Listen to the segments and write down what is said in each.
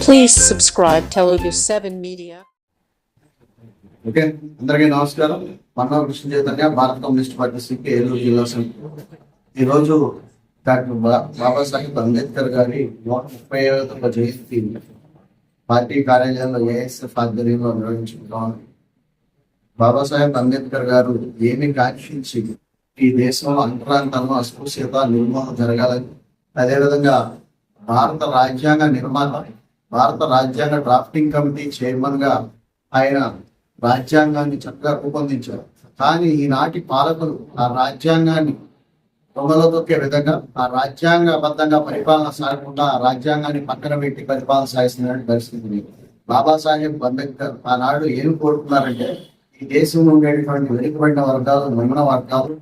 Please subscribe Telugu 7 Media. Okay, అందరికీ నమస్కారం. మన్నా కృష్ణ చైతన్య, భారత కమ్యూనిస్ట్ పార్టీ సిపి ఏలూరు జిల్లా సమితి. ఈరోజు డాక్టర్ బాబాసాహెబ్ అంబేద్కర్ గారి 135వ జయంతి పార్టీ కార్యాలయంలో ఏఎస్ఎఫ్ ఆధ్వర్యంలో నిర్వహించుకుంటాం. బాబాసాహెబ్ అంబేద్కర్ గారు ఏమి కాంక్షించి ఈ దేశంలో అంతరాంతరం అస్పృశ్యత నిర్మూలన జరగాలని, అదేవిధంగా భారత రాజ్యాంగ నిర్మాత, భారత రాజ్యాంగ డ్రాఫ్టింగ్ కమిటీ చైర్మన్ గా ఆయన రాజ్యాంగాన్ని చక్కగా రూపొందించారు. కానీ ఈనాటి పాలకులు ఆ రాజ్యాంగాన్ని దొంగలో తొక్కే విధంగా, ఆ రాజ్యాంగబద్ధంగా పరిపాలన సాగకుండా ఆ రాజ్యాంగాన్ని పక్కన పెట్టి పరిపాలన సాగిస్తున్న పరిస్థితి. బాబాసాహెబ్ అంబేద్కర్ ఆనాడు ఏం కోరుకున్నారంటే, ఈ దేశంలో ఉండేటువంటి వెనుకబడిన వర్గాలు, నిమ్న వర్గాలు,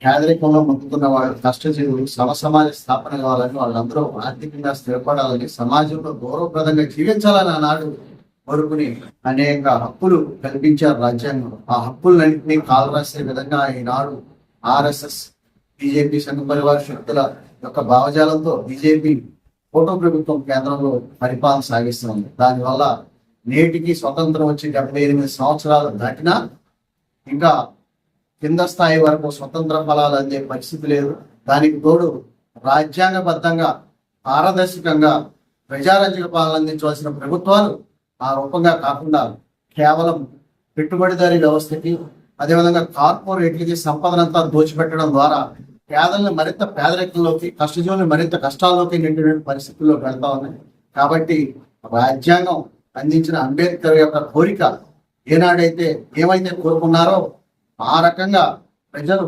పేదరికంలో మొక్కుతున్న వాళ్ళు, కష్టజీవులు సమాజ స్థాపన కావాలని, వాళ్ళందరూ ఆర్థికంగా స్థిరపడాలని, సమాజంలో గౌరవప్రదంగా జీవించాలని ఆనాడు కోరుకుని అనేక హక్కులు కల్పించారు రాజ్యాంగం. ఆ హక్కులన్నింటినీ కాలరాసే విధంగా ఈనాడు ఆర్ఎస్ఎస్, బీజేపీ, సంఘ పరివార శక్తుల యొక్క భావజాలంతో బీజేపీ ఫోటో ప్రభుత్వం కేంద్రంలో పరిపాలన సాగిస్తుంది. దానివల్ల నేటికి స్వతంత్రం వచ్చి 78 సంవత్సరాలు దాటినా ఇంకా కింద స్థాయి వరకు స్వతంత్ర ఫలాలు అందే పరిస్థితి లేదు. దానికి తోడు రాజ్యాంగబద్ధంగా పారదర్శకంగా ప్రజారంజక పాలన అందించవలసిన ప్రభుత్వాలు ఆ రూపంగా కాకుండా కేవలం పెట్టుబడిదారీ వ్యవస్థకి, అదేవిధంగా కార్పొరేట్లకి సంపదనంతా దోచిపెట్టడం ద్వారా పేదలను మరింత పేదరికంలోకి, కష్టజీవులను మరింత కష్టాల్లోకి నిండిన పరిస్థితుల్లో వెళ్తా ఉన్నాయి. కాబట్టి రాజ్యాంగం అందించిన అంబేద్కర్ యొక్క కోరిక ఏనాడైతే ఏమైతే కోరుకున్నారో ఆ రకంగా ప్రజలు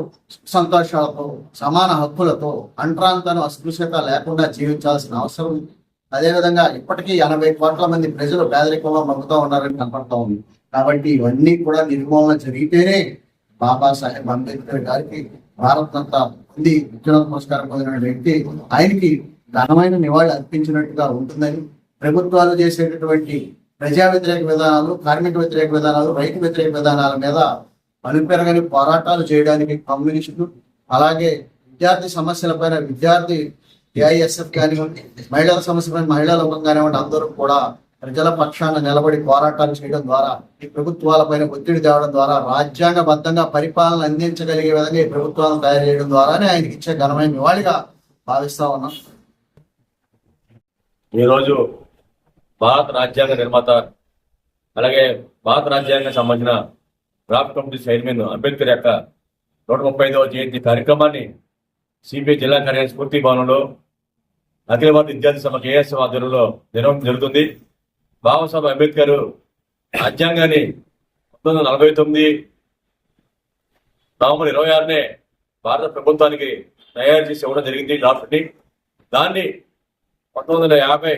సంతోషాలతో, సమాన హక్కులతో, అంటరాంతను అస్పృశ్యత లేకుండా జీవించాల్సిన అవసరం ఉంది. అదేవిధంగా ఇప్పటికీ 80 కోట్ల మంది ప్రజలు పేదరికంలో మగ్గుతూ ఉన్నారని కనపడతా ఉంది. కాబట్టి ఇవన్నీ కూడా నిర్మూలన జరిగితేనే బాబాసాహెబ్ అంబేద్కర్ గారికి భారత్ అంతా ఉంది విజ్ఞాన పురస్కారం పొందిన వ్యక్తి, ఆయనకి ఘనమైన నివాళి అర్పించినట్టుగా ఉంటుందని, ప్రభుత్వాలు చేసేటటువంటి ప్రజా వ్యతిరేక విధానాలు, కార్మిక వ్యతిరేక విధానాలు, రైతు వ్యతిరేక విధానాల మీద అలుపెరగని పోరాటాలు చేయడానికి కమ్యూనిస్టులు, అలాగే విద్యార్థి సమస్యలపైన విద్యార్థి ఏఐఎస్ఎఫ్ కానివ్వండి, మహిళల సమస్యపైన మహిళా లోకం కానివ్వండి, అందరూ కూడా ప్రజల పక్షాన నిలబడి పోరాటాలు చేయడం ద్వారా, ఈ ప్రభుత్వాలపైన ఒత్తిడి తేవడం ద్వారా, రాజ్యాంగబద్ధంగా పరిపాలన అందించగలిగే విధంగా ఈ ప్రభుత్వాలను తయారు చేయడం ద్వారానే ఆయనకి ఇచ్చే ఘనమైన నివాళిగా భావిస్తా ఉన్నాం. ఈరోజు భారత రాజ్యాంగ నిర్మాత, అలాగే భారత రాజ్యాంగం సంబంధించిన డ్రాఫ్ట్ కమిటీ చైర్మన్ అంబేద్కర్ యొక్క 135వ జయంతి కార్యక్రమాన్ని సిపిఐ జిల్లా కార్యాలయ స్ఫూర్తి భవనంలో అఖిల భారత విద్యార్థి సభ కేఎస్ఎఫ్ ఆధ్వర్యంలో నిర్వహణ జరుగుతుంది. బాబాసాహెబ్ అంబేద్కర్ రాజ్యాంగాన్ని 1949 నవంబర్ 26నే భారత ప్రభుత్వానికి తయారు చేసి ఇవ్వడం జరిగింది డ్రాఫ్ట్ని. దాన్ని 1950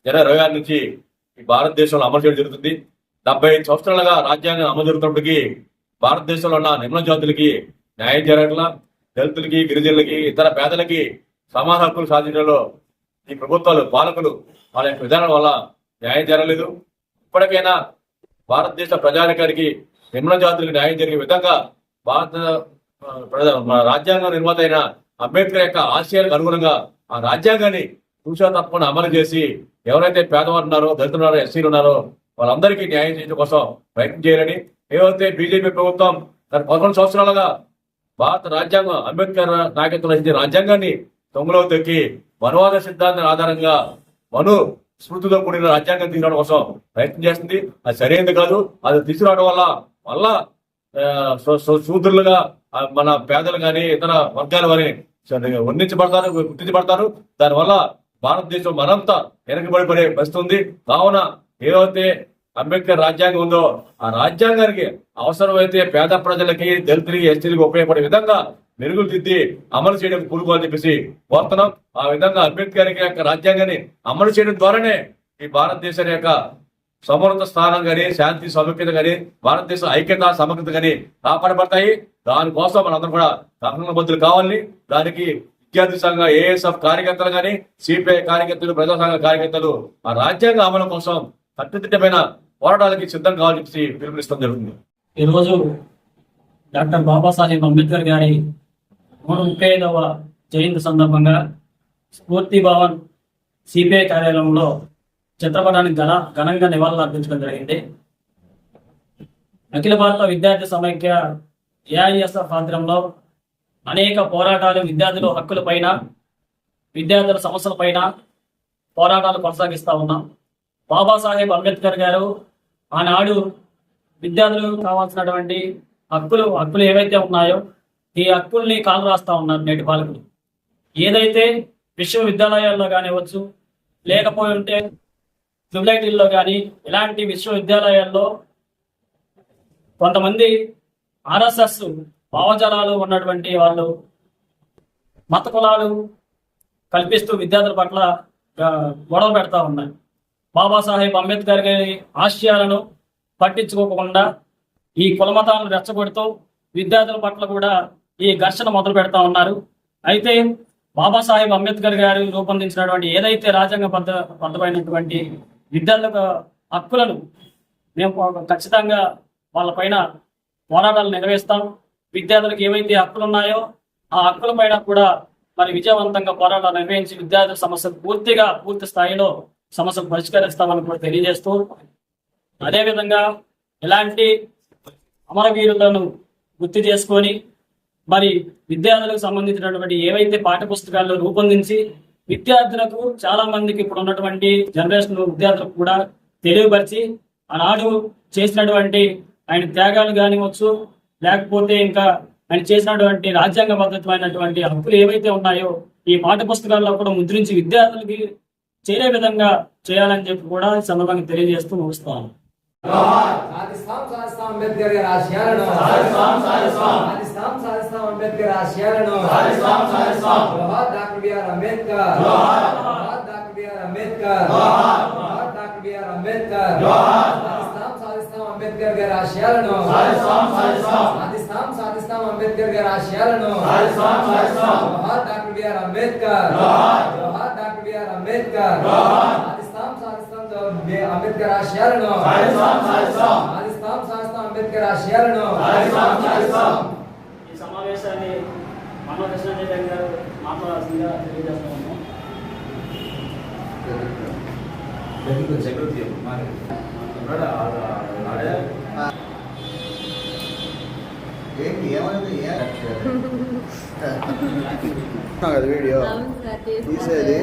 జనవరి 26 నుంచి ఈ భారతదేశంలో అమలు చేయడం జరుగుతుంది. 75 సంవత్సరాలుగా రాజ్యాంగం అమలు జరుగుతున్నప్పటికీ భారతదేశంలో ఉన్న నిమ్న జాతులకి న్యాయం జరగట్లా, దళితులకి, గిరిజనులకి, ఇతర పేదలకి సమాన హక్కులు సాధించడంలో ఈ ప్రభుత్వాలు, పాలకులు వాళ్ళ యొక్క విధానాల వల్ల న్యాయం జరగలేదు. ఇప్పటికైనా భారతదేశ ప్రజానికానికి, నిమ్న జాతులకు న్యాయం జరిగే విధంగా రాజ్యాంగం నిర్మాత అయిన అంబేద్కర్ యొక్క ఆశయాలకు అనుగుణంగా ఆ రాజ్యాంగాన్ని చూసా తప్పకుండా అమలు చేసి ఎవరైతే పేదవారు ఉన్నారో, దళితులు ఉన్నారో, ఎస్సీలు ఉన్నారో వాళ్ళందరికీ న్యాయం చేయడం కోసం ప్రయత్నం చేయాలని, ఏవైతే బీజేపీ ప్రభుత్వం 11 సంవత్సరాలుగా భారత రాజ్యాంగం, అంబేద్కర్ నాయకత్వం వహించిన రాజ్యాంగాన్ని తొంగలో తొక్కి వనవాద సిద్ధాంతం ఆధారంగా మను స్మృతితో కూడిన రాజ్యాంగం తీసుకురావడం కోసం ప్రయత్నం చేస్తుంది. అది సరైనది కాదు. అది తీసుకురావడం వల్ల శూద్రులుగా మన పేదలు కానీ ఇతర వర్గాల వారిని గుర్తించబడతారు. దానివల్ల భారతదేశం మనంతా వెనకబడిపడే పరిస్థితి ఉంది. కావున ఏదైతే అంబేద్కర్ రాజ్యాంగం ఉందో ఆ రాజ్యాంగానికి అవసరమైతే పేద ప్రజలకి, దళితులకి, ఎస్టీలకి ఉపయోగపడే విధంగా మెరుగులు దిద్ది అమలు చేయడం పూర్వం అని చెప్పేసి కోరుతున్నాం. ఆ విధంగా అంబేద్కర్ యొక్క రాజ్యాంగాన్ని అమలు చేయడం ద్వారానే ఈ భారతదేశం యొక్క సమున్నత స్థానం కానీ, శాంతి సౌఖ్యత కానీ, భారతదేశ ఐక్యత సమగ్రత కానీ కాపాడబడతాయి. దానికోసం మనందరం కూడా సంఘబద్ధులు కావాలని, దానికి విద్యార్థి సంఘ, ఏఎస్ఎఫ్ కార్యకర్తలు కానీ, సిపిఐ కార్యకర్తలు, ప్రజా సంఘ కార్యకర్తలు ఆ రాజ్యాంగ అమలు కోసం కట్టుదిట్టమైన పోరాటాలకి సిద్ధం కావాలని చెప్పి పిలుపునిస్తాం జరుగుతుంది. ఈరోజు డాక్టర్ బాబాసాహెబ్ అంబేద్కర్ గారి 135వ జయంతి సందర్భంగా స్ఫూర్తి భవన్ సిపిఐ కార్యాలయంలో చిత్రపటానికి ఘనంగా నివాళులు అర్పించడం జరిగింది. అఖిల భారత విద్యార్థి సమైక్య ఏఐఎస్ఎఫ్ ఆధ్వర్యంలో అనేక పోరాటాలు విద్యార్థుల హక్కులపైన, విద్యార్థుల సమస్యలపైన పోరాటాలు కొనసాగిస్తూ ఉన్నాం. బాబాసాహెబ్ అంబేద్కర్ గారు ఆనాడు విద్యార్థులకు కావాల్సినటువంటి హక్కులు ఏవైతే ఉన్నాయో ఈ హక్కుల్ని కాలు రాస్తా ఉన్నారు నేటి పాలకులు. ఏదైతే విశ్వవిద్యాలయాల్లో కానివ్వచ్చు, లేకపోయి ఉంటే యూనివర్సిటీల్లో కానీ, ఇలాంటి విశ్వవిద్యాలయాల్లో కొంతమంది ఆర్ఎస్ఎస్ భావజాలాలు ఉన్నటువంటి వాళ్ళు మత కులాలు కల్పిస్తూ విద్యార్థుల పట్ల గొడవ పెడతా ఉన్నారు. బాబాసాహెబ్ అంబేద్కర్ గారి ఆశయాలను పట్టించుకోకుండా ఈ కులమతాలను రెచ్చగొడుతూ విద్యార్థుల పట్ల కూడా ఈ ఘర్షణ మొదలు పెడతా ఉన్నారు. అయితే బాబాసాహెబ్ అంబేద్కర్ గారు రూపొందించినటువంటి ఏదైతే రాజ్యాంగబద్ధమైనటువంటి విద్యార్థుల హక్కులను మేము ఖచ్చితంగా వాళ్ళపైన పోరాటాలు నిర్వహిస్తాం. విద్యార్థులకు ఏవైతే హక్కులు ఉన్నాయో ఆ హక్కుల పైన కూడా మరి విజయవంతంగా పోరాటాలు నిర్వహించి విద్యార్థుల సమస్యలు పూర్తి స్థాయిలో సమస్యలు పరిష్కరిస్తామని కూడా తెలియజేస్తూ, అదేవిధంగా ఇలాంటి అమరవీరులను గుర్తు చేసుకొని మరి విద్యార్థులకు సంబంధించినటువంటి ఏవైతే పాఠ్యపుస్తకాల్లో రూపొందించి విద్యార్థులకు చాలా మందికి ఇప్పుడు ఉన్నటువంటి జనరేషన్ విద్యార్థులకు కూడా తెలియపరిచి ఆనాడు చేసినటువంటి ఆయన త్యాగాలు కానివచ్చు, లేకపోతే ఇంకా ఆయన చేసినటువంటి రాజ్యాంగబద్ధమైనటువంటి హక్కులు ఏవైతే ఉన్నాయో ఈ పాఠ్యపుస్తకాల్లో కూడా ముద్రించి విద్యార్థులకి చేరే విధంగా చేయాలని చెప్పి కూడా ఈ సందర్భంగా తెలియజేస్తూ ముగిస్తాను. అంబేద్కర్ గారి ఆశయాలను అంబేద్కర్ ఆశయాలను doctor B R Ambedkar, doctor B R Ambedkar, doctor B R Ambedkar. సాధిస్తాం అంబేద్కర్ గారి ఆశయాలను సాధిస్తాం అంబేద్కర్ గారి ఆశయాలను doctor B R Ambedkar, doctor B R Ambedkar. Ambedkar ఆశయాలను అంబేద్కర్ ఆశయాలను. ఈ సమావేశాన్ని మన కృష్ణారెడ్డి గారు మాట్లాడాల్సిందిగా తెలియజేస్తున్నాము. ఏంటి ఏమైంది వీడియో తీసేది